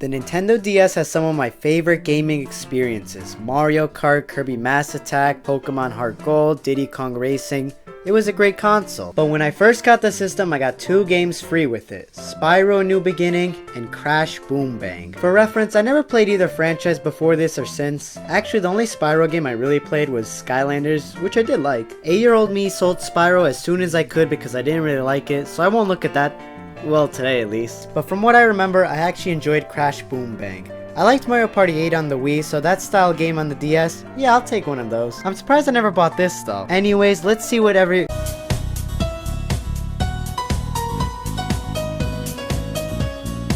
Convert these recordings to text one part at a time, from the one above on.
The Nintendo DS has some of my favorite gaming experiences. Mario Kart, Kirby Mass Attack, Pokemon Heart Gold, Diddy Kong Racing. It was a great console. But when I first got the system, I got 2 games free with it. Spyro New Beginning and Crash Boom Bang. For reference, I never played either franchise before this or since. Actually, the only Spyro game I really played was Skylanders, which I did like. 8-year-old me sold Spyro as soon as I could because I didn't really like it, so I won't look at that. Well, today at least. But from what I remember, I actually enjoyed Crash Boom Bang. I liked Mario Party 8 on the Wii, so that style game on the DS, yeah, I'll take one of those. I'm surprised I never bought this though. Anyways, let's see what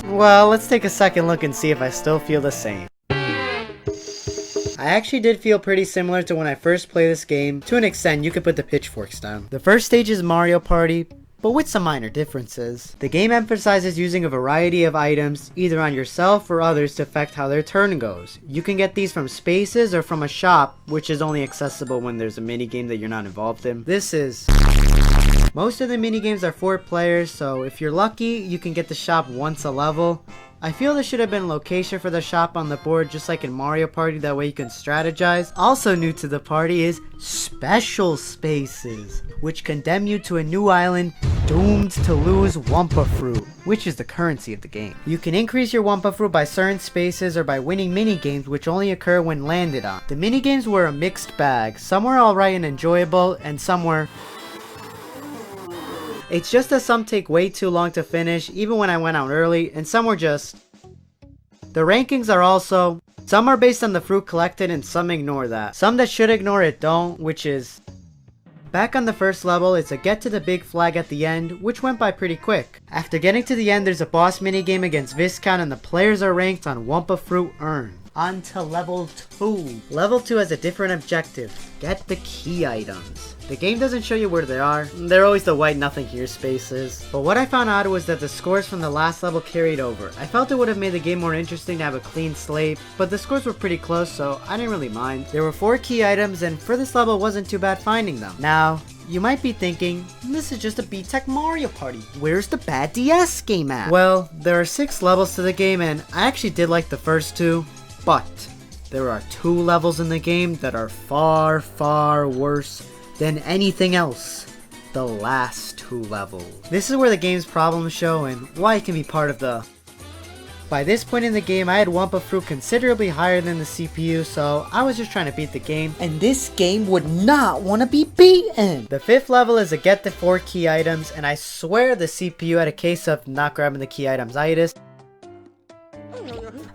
Well, let's take a second look and see if I still feel the same. I actually did feel pretty similar to when I first played this game. To an extent, you could put the pitchforks down. The first stage is Mario Party, but with some minor differences. The game emphasizes using a variety of items, either on yourself or others, to affect how their turn goes. You can get these from spaces or from a shop, which is only accessible when there's a minigame that you're not involved in. Most of the minigames are 4 players, so if you're lucky, you can get the shop once a level. I feel there should have been location for the shop on the board just like in Mario Party, that way you can strategize. Also new to the party is special spaces, which condemn you to a new island doomed to lose Wumpa Fruit, which is the currency of the game. You can increase your Wumpa Fruit by certain spaces or by winning minigames which only occur when landed on. The minigames were a mixed bag. Some were alright and enjoyable, and some were... It's just that some take way too long to finish, even when I went out early, and some were just... The rankings are also... Some are based on the fruit collected and some ignore that. Some that should ignore it don't, which is... Back on the first level, it's a get to the big flag at the end, which went by pretty quick. After getting to the end, there's a boss minigame against Viscount and the players are ranked on Wumpa Fruit earned. On to level 2. Level 2 has a different objective. Get the key items. The game doesn't show you where they are. They're always the white nothing here spaces. But what I found odd was that the scores from the last level carried over. I felt it would have made the game more interesting to have a clean slate, but the scores were pretty close, so I didn't really mind. There were 4 key items, and for this level it wasn't too bad finding them. Now, you might be thinking, this is just a B-Tech Mario Party. Where's the bad DS game at? Well, there are 6 levels to the game, and I actually did like the first 2, but there are 2 levels in the game that are far, far worse than anything else. The last 2 levels. This is where the game's problems show and why it can be part of the... By this point in the game, I had Wumpa Fruit considerably higher than the CPU, so I was just trying to beat the game, and this game would not want to be beaten! The 5th level is a get the 4 key items, and I swear the CPU had a case of not grabbing the key items-itis.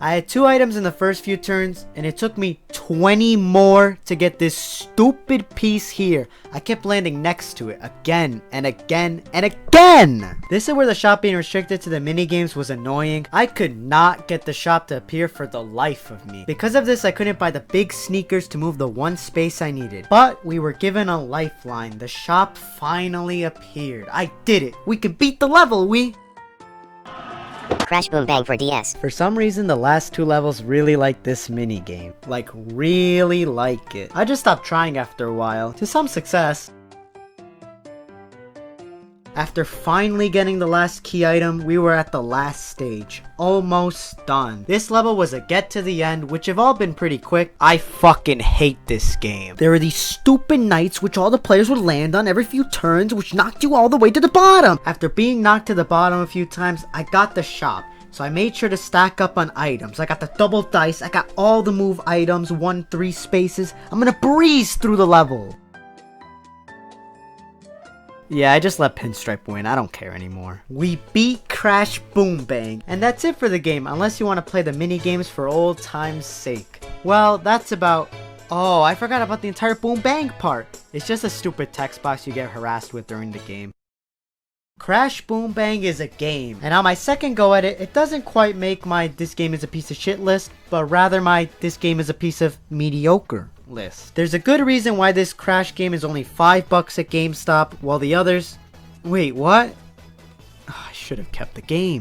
I had 2 items in the first few turns, and it took me 20 more to get this stupid piece here. I kept landing next to it again and again and again! This is where the shop being restricted to the minigames was annoying. I could not get the shop to appear for the life of me. Because of this, I couldn't buy the big sneakers to move the 1 space I needed. But we were given a lifeline. The shop finally appeared. I did it! We can beat the level, Crash Boom Bang for DS. For some reason, the last 2 levels really like this minigame. Like, really like it. I just stopped trying after a while, to some success. After finally getting the last key item, we were at the last stage. Almost done. This level was a get to the end, which have all been pretty quick. I fucking hate this game. There are these stupid knights which all the players would land on every few turns, which knocked you all the way to the bottom. After being knocked to the bottom a few times, I got the shop. So I made sure to stack up on items. I got the double dice, I got all the move items, 1-3 spaces. I'm gonna breeze through the level. Yeah, I just let Pinstripe win. I don't care anymore. We beat Crash Boom Bang. And that's it for the game, unless you want to play the mini games for old time's sake. Well, that's about... Oh, I forgot about the entire Boom Bang part. It's just a stupid text box you get harassed with during the game. Crash Boom Bang is a game. And on my second go at it, it doesn't quite make my this game is a piece of shit list, but rather my this game is a piece of mediocre list. There's a good reason why this Crash game is only $5 at GameStop, while the others... Wait, what? Oh, I should have kept the game.